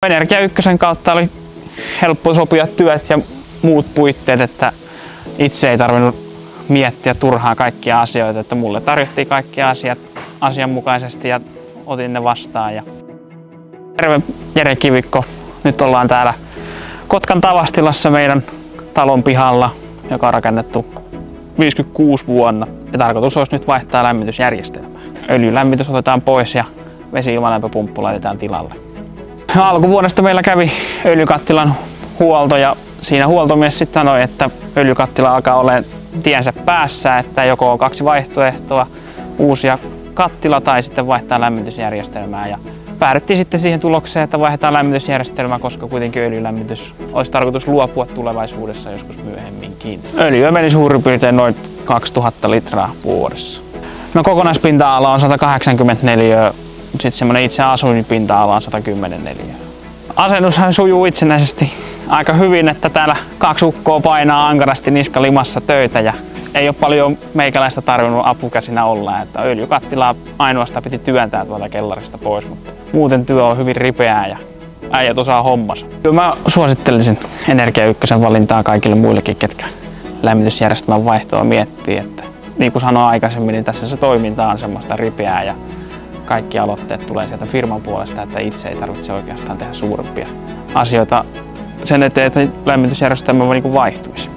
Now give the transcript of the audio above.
Energia Ykkösen kautta oli helppo sopia työt ja muut puitteet, että itse ei tarvinnut miettiä turhaan kaikkia asioita, että mulle tarjottiin kaikki asiat asianmukaisesti ja otin ne vastaan. Terve, Jere Kivikko. Nyt ollaan täällä Kotkan Tavastilassa meidän talon pihalla, joka on rakennettu 56 vuonna. Ja tarkoitus olisi nyt vaihtaa lämmitysjärjestelmää. Öljylämmitys otetaan pois ja vesi-ilmalämpöpumppu laitetaan tilalle. Alkuvuodesta meillä kävi öljykattilan huolto ja siinä huoltomies sitten sanoi, että öljykattila alkaa olemaan tiensä päässä, että joko on kaksi vaihtoehtoa, uusia kattila tai sitten vaihtaa lämmitysjärjestelmää. Ja päädyttiin sitten siihen tulokseen, että vaihdetaan lämmitysjärjestelmää, koska kuitenkin öljylämmitys olisi tarkoitus luopua tulevaisuudessa joskus myöhemminkin. Öljyä meni suurin piirtein noin 2000 litraa vuodessa. No, kokonaispinta-ala on 184, sitten semmoinen itse asuinpinta-ala on 110 neliötä. Asennushan sujuu itsenäisesti aika hyvin, että täällä kaksi ukkoa painaa ankarasti niska limassa töitä ja ei ole paljon meikäläistä tarvinnut apukäsinä olla, että öljykattilaa ainoastaan piti työntää tuolta kellarista pois, mutta muuten työ on hyvin ripeää ja äijät osaa hommansa. Mä suosittelisin Energia Ykkösen valintaa kaikille muillekin, ketkä lämmitysjärjestelmän vaihtoa miettii, että niin kuin sanoin aikaisemmin, niin tässä se toiminta on semmoista ripeää ja kaikki aloitteet tulee sieltä firman puolesta, että itse ei tarvitse oikeastaan tehdä suurempia asioita sen eteen, että lämmitysjärjestelmä vaihtuisi.